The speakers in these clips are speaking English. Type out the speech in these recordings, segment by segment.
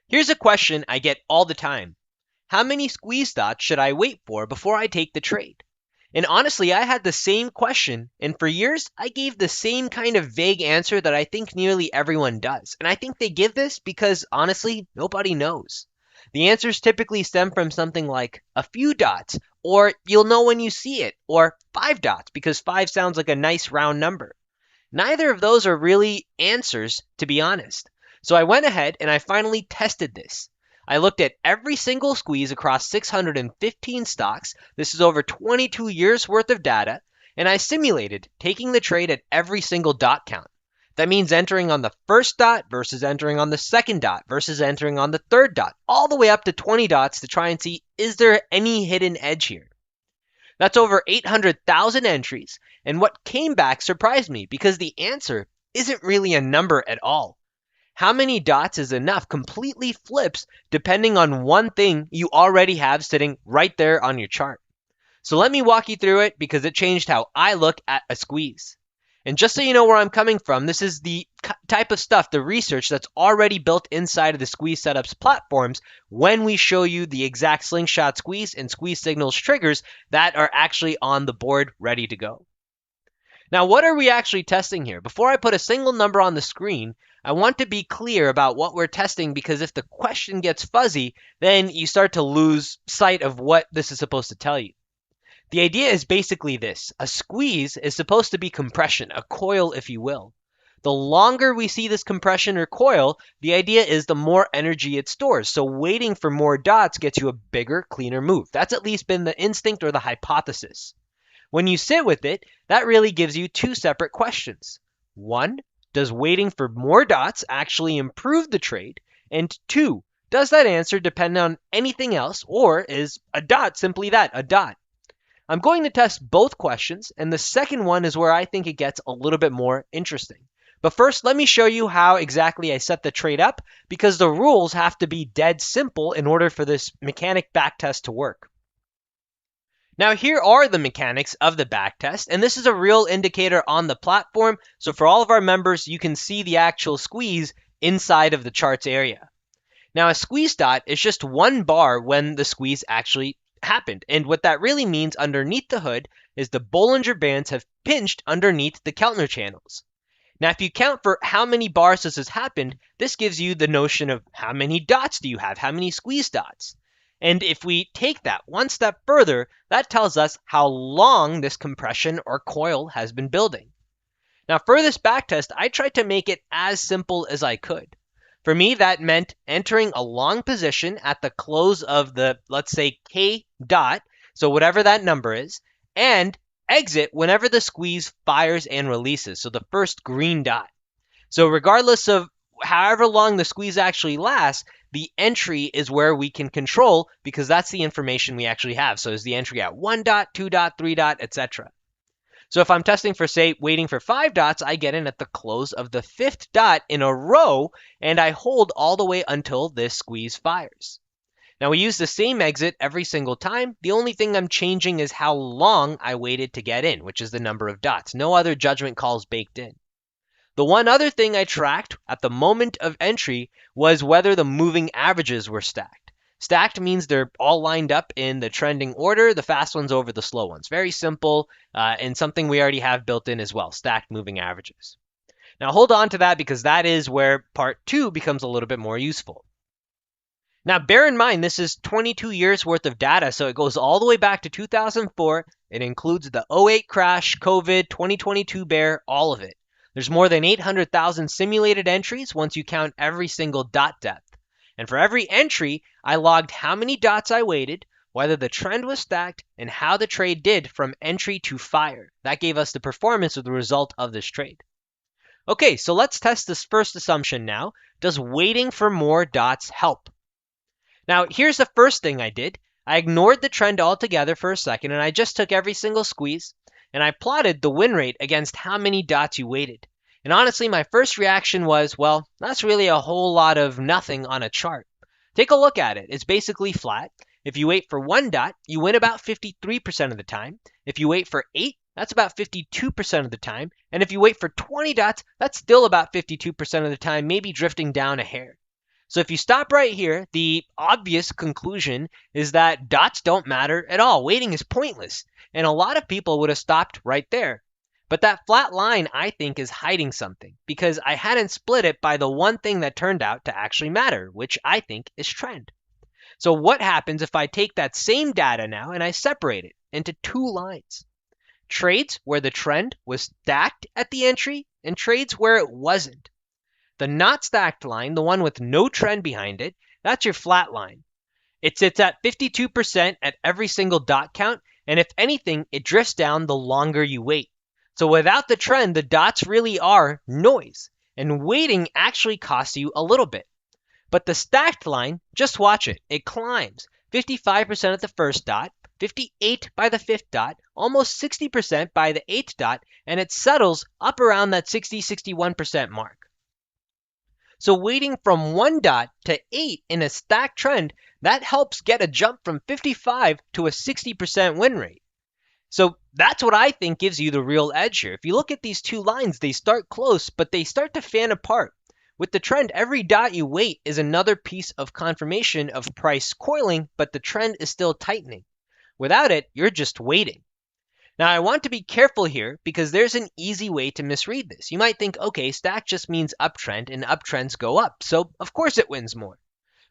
Here's a question I get all the time. How many squeeze dots should I wait for before I take the trade? And honestly, I had the same question, and for years, I gave the same kind of vague answer that I think nearly everyone does. And I think they give this because, honestly, nobody knows. The answers typically stem from something like a few dots, or you'll know when you see it, or 5 dots, because 5 sounds like a nice round number. Neither of those are really answers, to be honest. So I went ahead and I finally tested this. I looked at every single squeeze across 615 stocks. This is over 22 years worth of data. And I simulated taking the trade at every single dot count. That means entering on the first dot versus entering on the second dot versus entering on the third dot, all the way up to 20 dots to try and see, is there any hidden edge here? That's over 800,000 entries, and what came back surprised me because the answer isn't really a number at all. How many dots is enough completely flips depending on one thing you already have sitting right there on your chart. So let me walk you through it because it changed how I look at a squeeze. And just so you know where I'm coming from, this is the type of stuff, the research that's already built inside of the Squeeze Setups platforms when we show you the exact slingshot squeeze and squeeze signals triggers that are actually on the board ready to go. Now, what are we actually testing here? Before I put a single number on the screen, I want to be clear about what we're testing because if the question gets fuzzy, then you start to lose sight of what this is supposed to tell you. The idea is basically this. A squeeze is supposed to be compression, a coil if you will. The longer we see this compression or coil, the idea is the more energy it stores. So waiting for more dots gets you a bigger, cleaner move. That's at least been the instinct or the hypothesis. When you sit with it, that really gives you two separate questions. One, does waiting for more dots actually improve the trade? And two, does that answer depend on anything else, or is a dot simply that, a dot? I'm going to test both questions, and the second one is where I think it gets a little bit more interesting. But first, let me show you how exactly I set the trade up, because the rules have to be dead simple in order for this mechanic backtest to work. Now here are the mechanics of the backtest, and this is a real indicator on the platform, so for all of our members, you can see the actual squeeze inside of the charts area. Now a squeeze dot is just one bar when the squeeze actually happened. And what that really means underneath the hood is the Bollinger Bands have pinched underneath the Keltner channels. Now, if you count for how many bars this has happened, this gives you the notion of how many dots do you have, how many squeeze dots. And if we take that one step further, that tells us how long this compression or coil has been building. Now, for this backtest, I tried to make it as simple as I could. For me, that meant entering a long position at the close of the, let's say, K dot, so whatever that number is, and exit whenever the squeeze fires and releases, so the first green dot. So regardless of however long the squeeze actually lasts, the entry is where we can control because that's the information we actually have. So is the entry at 1 dot, 2 dot, 3 dot, etc. So if I'm testing for, say, waiting for 5 dots, I get in at the close of the 5th dot in a row, and I hold all the way until this squeeze fires. Now we use the same exit every single time. The only thing I'm changing is how long I waited to get in, which is the number of dots. No other judgment calls baked in. The one other thing I tracked at the moment of entry was whether the moving averages were stacked. Stacked means they're all lined up in the trending order, the fast ones over the slow ones. Very simple and something we already have built in as well, stacked moving averages. Now hold on to that because that is where part 2 becomes a little bit more useful. Now bear in mind this is 22 years worth of data, so it goes all the way back to 2004. It includes the 08 crash, COVID, 2022 bear, all of it. There's more than 800,000 simulated entries once you count every single dot depth. And for every entry, I logged how many dots I waited, whether the trend was stacked, and how the trade did from entry to fire. That gave us the performance of the result of this trade. Okay, so let's test this first assumption now. Does waiting for more dots help? Now, here's the first thing I did. I ignored the trend altogether for a second, and I just took every single squeeze, and I plotted the win rate against how many dots you waited. And honestly, my first reaction was, well, that's really a whole lot of nothing on a chart. Take a look at it. It's basically flat. If you wait for 1 dot, you win about 53% of the time. If you wait for 8, that's about 52% of the time. And if you wait for 20 dots, that's still about 52% of the time, maybe drifting down a hair. So if you stop right here, the obvious conclusion is that dots don't matter at all. Waiting is pointless. And a lot of people would have stopped right there. But that flat line, I think, is hiding something because I hadn't split it by the one thing that turned out to actually matter, which I think is trend. So what happens if I take that same data now and I separate it into two lines? Trades where the trend was stacked at the entry and trades where it wasn't. The not stacked line, the one with no trend behind it, that's your flat line. It sits at 52% at every single dot count, and if anything, it drifts down the longer you wait. So without the trend, the dots really are noise, and waiting actually costs you a little bit. But the stacked line, just watch it. It climbs 55% at the first dot, 58 by the fifth dot, almost 60% by the eighth dot, and it settles up around that 60-61% mark. So waiting from 1 dot to 8 in a stacked trend, that helps get a jump from 55 to a 60% win rate. So that's what I think gives you the real edge here. If you look at these two lines, they start close, but they start to fan apart. With the trend, every dot you wait is another piece of confirmation of price coiling, but the trend is still tightening. Without it, you're just waiting. Now, I want to be careful here because there's an easy way to misread this. You might think, okay, stack just means uptrend and uptrends go up, so of course it wins more.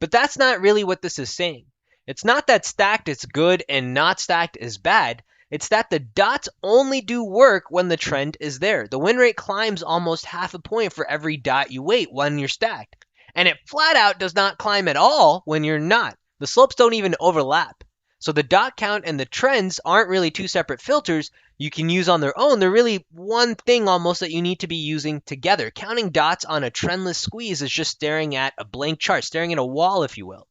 But that's not really what this is saying. It's not that stacked is good and not stacked is bad. It's that the dots only do work when the trend is there. The win rate climbs almost half a point for every dot you wait when you're stacked. And it flat out does not climb at all when you're not. The slopes don't even overlap. So the dot count and the trends aren't really two separate filters you can use on their own. They're really one thing almost that you need to be using together. Counting dots on a trendless squeeze is just staring at a blank chart, staring at a wall, if you will.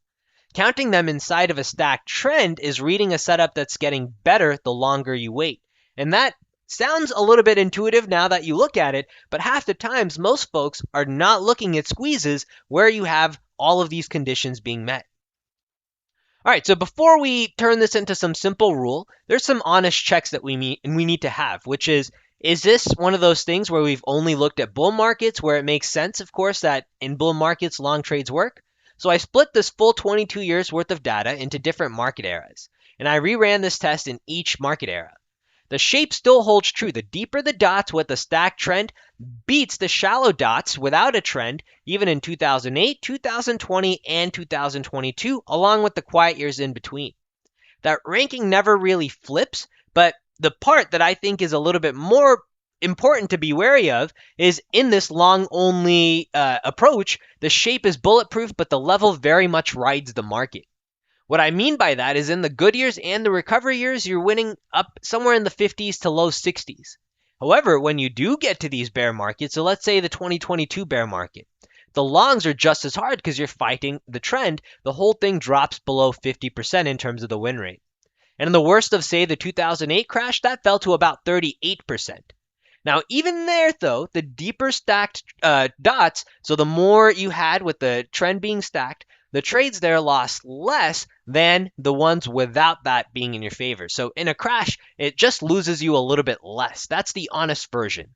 Counting them inside of a stacked trend is reading a setup that's getting better the longer you wait. And that sounds a little bit intuitive now that you look at it, but half the times most folks are not looking at squeezes where you have all of these conditions being met. All right, so before we turn this into some simple rule, there's some honest checks that we need to have, which is this one of those things where we've only looked at bull markets where it makes sense, of course, that in bull markets long trades work? So I split this full 22 years worth of data into different market eras, and I reran this test in each market era. The shape still holds true. The deeper the dots with a stacked trend beats the shallow dots without a trend, even in 2008, 2020, and 2022, along with the quiet years in between. That ranking never really flips, but the part that I think is a little bit more important to be wary of is in this long-only approach, the shape is bulletproof, but the level very much rides the market. What I mean by that is in the good years and the recovery years, you're winning up somewhere in the 50s to low 60s. However, when you do get to these bear markets, so let's say the 2022 bear market, the longs are just as hard because you're fighting the trend. The whole thing drops below 50% in terms of the win rate. And in the worst of, say, the 2008 crash, that fell to about 38%. Now, even there, though, the deeper stacked dots, so the more you had with the trend being stacked, the trades there lost less than the ones without that being in your favor. So in a crash, it just loses you a little bit less. That's the honest version.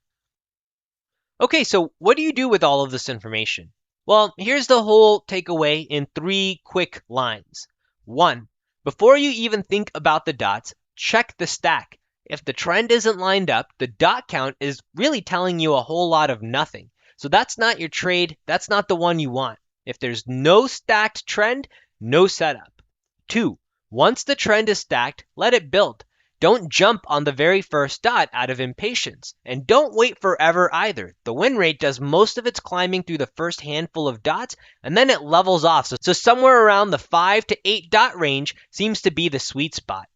Okay, so what do you do with all of this information? Well, here's the whole takeaway in 3 quick lines. 1, before you even think about the dots, check the stack. If the trend isn't lined up, the dot count is really telling you a whole lot of nothing. So that's not your trade. That's not the one you want. If there's no stacked trend, no setup. 2, once the trend is stacked, let it build. Don't jump on the very first dot out of impatience. And don't wait forever either. The win rate does most of its climbing through the first handful of dots, and then it levels off. So somewhere around the 5 to 8 dot range seems to be the sweet spot.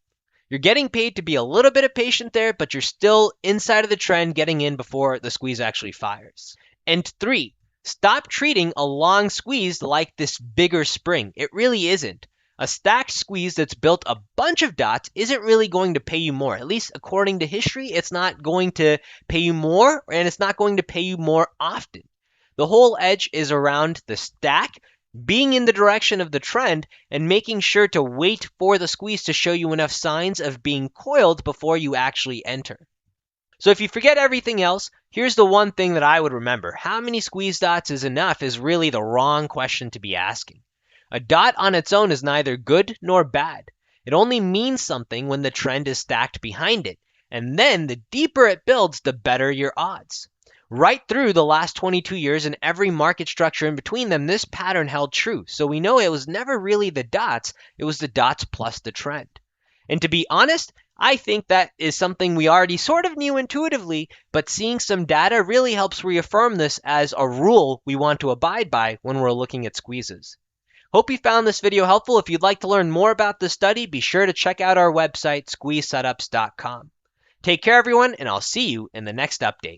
You're getting paid to be a little bit patient there, but you're still inside of the trend getting in before the squeeze actually fires. And 3, stop treating a long squeeze like this bigger spring. It really isn't. A stacked squeeze that's built a bunch of dots isn't really going to pay you more. At least according to history, it's not going to pay you more, and it's not going to pay you more often. The whole edge is around the stack, being in the direction of the trend, and making sure to wait for the squeeze to show you enough signs of being coiled before you actually enter. So if you forget everything else, Here's the one thing that I would remember. How many squeeze dots is enough is really the wrong question to be asking. A dot on its own is neither good nor bad. It only means something when the trend is stacked behind it, and then the deeper it builds, the better your odds. Right through the last 22 years and every market structure in between them, this pattern held true. So we know it was never really the dots, it was the dots plus the trend. And to be honest, I think that is something we already sort of knew intuitively, but seeing some data really helps reaffirm this as a rule we want to abide by when we're looking at squeezes. Hope you found this video helpful. If you'd like to learn more about this study, be sure to check out our website, squeezesetups.com. Take care, everyone, and I'll see you in the next update.